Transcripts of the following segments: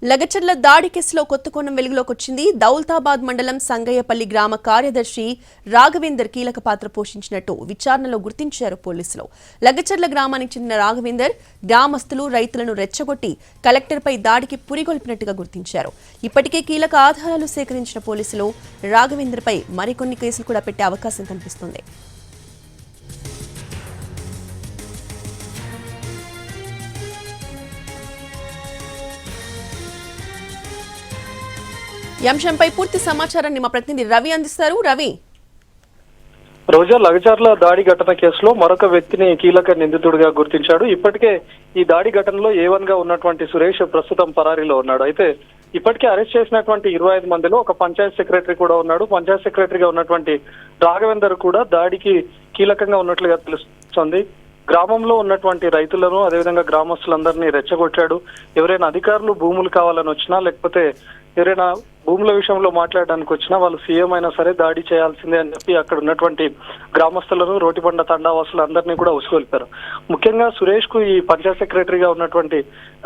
లగచర్ల దాడి కేసులో కొత్త కోణం వెలుగులోకి వచ్చింది. దౌలతాబాద్ మండలం సంగయ్యపల్లి గ్రామ కార్యదర్శి రాఘవేందర్ కీలక పాత్ర పోషించినట్టు విచారణలో గుర్తించారు పోలీసులు. లగచర్ల గ్రామానికి చెందిన రాఘవేందర్ గ్రామస్తులు రైతులను రెచ్చగొట్టి కలెక్టర్పై దాడికి పురిగొల్పినట్టుగా గుర్తించారు. ఇప్పటికే కీలక ఆధారాలు సేకరించిన పోలీసులు రాఘవేందర్పై మరికొన్ని కేసులు కూడా పెట్టే అవకాశం కనిపిస్తుంది. ఈ అంశంపై పూర్తి సమాచారాన్ని మా ప్రతినిధి రవి అందిస్తారు. రవి, రోజా లగచర్ల దాడి ఘటన కేసులో మరొక వ్యక్తిని కీలక నిందితుడిగా గుర్తించాడు. ఇప్పటికే ఈ దాడి ఘటనలో A1 గా ఉన్నటువంటి సురేష్ ప్రస్తుతం పరారీలో ఉన్నాడు. అయితే ఇప్పటికే అరెస్ట్ చేసినటువంటి 25 మందిలో ఒక పంచాయత్ సెక్రటరీ కూడా ఉన్నాడు. పంచాయత్ సెక్రటరీగా ఉన్నటువంటి రాఘవేందర్ కూడా దాడికి కీలకంగా ఉన్నట్లుగా తెలుస్తోంది. గ్రామంలో ఉన్నటువంటి రైతులను అదేవిధంగా గ్రామస్తులందరినీ రెచ్చగొట్టాడు. ఎవరైనా అధికారులు భూములు కావాలని వచ్చినా లేకపోతే ఎవరైనా భూముల విషయంలో మాట్లాడడానికి వచ్చినా వాళ్ళు సీఎం అయినా సరే దాడి చేయాల్సిందే అని చెప్పి అక్కడ ఉన్నటువంటి గ్రామస్తులను రోటిబండ తండావాసులు అందరినీ కూడా ఉసుగొల్పారు. ముఖ్యంగా సురేష్ కు ఈ పంచాయత్ సెక్రటరీగా ఉన్నటువంటి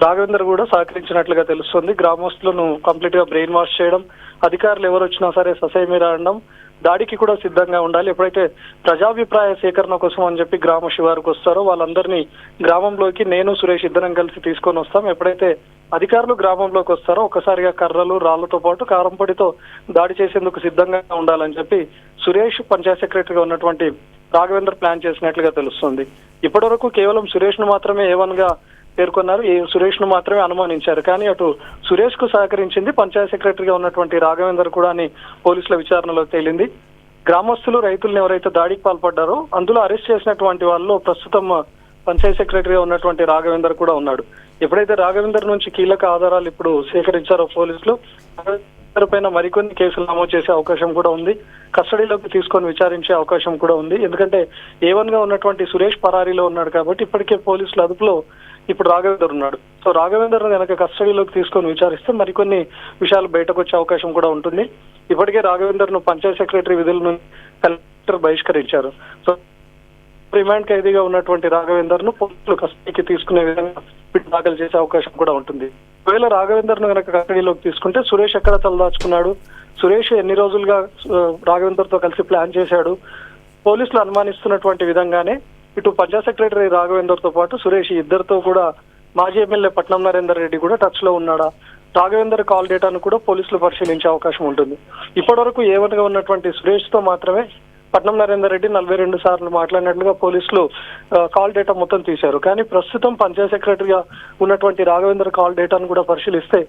రాఘవేందర్ కూడా సహకరించినట్లుగా తెలుస్తుంది. గ్రామస్తులను కంప్లీట్ గా బ్రెయిన్ వాష్ చేయడం, అధికారులు ఎవరు వచ్చినా సరే ససైమీర అనడం, దాడికి కూడా సిద్ధంగా ఉండాలి. ఎప్పుడైతే ప్రజాభిప్రాయ సేకరణ కోసం అని చెప్పి గ్రామ శివారుకు వస్తారో వాళ్ళందరినీ గ్రామంలోకి నేను సురేష్ ఇద్దరం కలిసి తీసుకొని వస్తాం. ఎప్పుడైతే అధికారులు గ్రామంలోకి వస్తారో ఒకసారిగా కర్రలు రాళ్లతో పాటు కారంపొడితో దాడి చేసేందుకు సిద్ధంగా ఉండాలని చెప్పి సురేష్ పంచాయత్ సెక్రటరీగా ఉన్నటువంటి రాఘవేందర్ ప్లాన్ చేసినట్లుగా తెలుస్తుంది. ఇప్పటివరకు కేవలం సురేష్ ను మాత్రమే A1 గా పేర్కొన్నారు. సురేష్ ను మాత్రమే అనుమానించారు. కానీ అటు సురేష్ కు సహకరించింది పంచాయత్ సెక్రటరీగా ఉన్నటువంటి రాఘవేందర్ కూడా అని పోలీసుల విచారణలో తేలింది. గ్రామస్తులు రైతులను ఎవరైతే దాడికి పాల్పడ్డారో అందులో అరెస్ట్ చేసినటువంటి వాళ్ళు ప్రస్తుతం పంచాయత్ సెక్రటరీగా ఉన్నటువంటి రాఘవేందర్ కూడా ఉన్నాడు. ఎప్పుడైతే రాఘవేందర్ నుంచి కీలక ఆధారాలు ఇప్పుడు సేకరించారో పోలీసులు పైన మరికొన్ని కేసులు నమోదు చేసే అవకాశం కూడా ఉంది. కస్టడీలోకి తీసుకొని విచారించే అవకాశం కూడా ఉంది. ఎందుకంటే A1 గా ఉన్నటువంటి సురేష్ పరారీలో ఉన్నాడు కాబట్టి ఇప్పటికే పోలీసుల అదుపులో ఇప్పుడు రాఘవేందర్ ఉన్నాడు. సో రాఘవేందర్ కనుక కస్టడీలోకి తీసుకొని విచారిస్తే మరికొన్ని విషయాలు బయటకు వచ్చే అవకాశం కూడా ఉంటుంది. ఇప్పటికే రాఘవేందర్ ను పంచాయత్ సెక్రటరీ విధులను కలెక్టర్ బహిష్కరించారు. సో రిమాండ్ ఖైదీగా ఉన్నటువంటి రాఘవేందర్ ను పోలీసులు కస్టడీకి తీసుకునే విధంగా దాఖలు చేసే అవకాశం కూడా ఉంటుంది. ఒకవేళ రాఘవేందర్ ను కనుక కస్టడీలోకి తీసుకుంటే సురేష్ ఎక్కడ తలదాచుకున్నాడు, సురేష్ ఎన్ని రోజులుగా రాఘవేందర్ తో కలిసి ప్లాన్ చేశాడు, పోలీసులు అనుమానిస్తున్నటువంటి విధంగానే ఇటు పంచాయత్ సెక్రటరీ రాఘవేందర్ తో పాటు సురేష్ ఇద్దరితో కూడా మాజీ ఎమ్మెల్యే పట్నం నరేందర్ రెడ్డి కూడా టచ్ లో ఉన్నాడా, రాఘవేందర్ కాల్ డేటాను కూడా పోలీసులు పరిశీలించే అవకాశం ఉంటుంది. ఇప్పటివరకు A1 గా ఉన్నటువంటి సురేష్ తో మాత్రమే పట్నం నరేందర్ రెడ్డి 42 సార్లు మాట్లాడినట్లుగా పోలీసులు కాల్ డేటా మొత్తం తీశారు. కానీ ప్రస్తుతం పంచాయత్ సెక్రటరీగా ఉన్నటువంటి రాఘవేందర్ కాల్ డేటాను కూడా పరిశీలిస్తే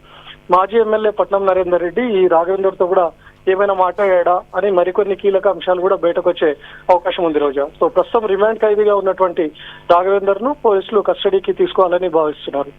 మాజీ ఎమ్మెల్యే పట్నం నరేందర్ రెడ్డి ఈ రాఘవేందర్ తో కూడా ఏమైనా మాట్లాడా అని మరికొన్ని కీలక అంశాలు కూడా బయటకు వచ్చే అవకాశం ఉంది రోజా. సో ప్రస్తుతం రిమాండ్ ఖైదీగా ఉన్నటువంటి రాఘవేందర్ ను పోలీసులు కస్టడీకి తీసుకోవాలని భావిస్తున్నారు.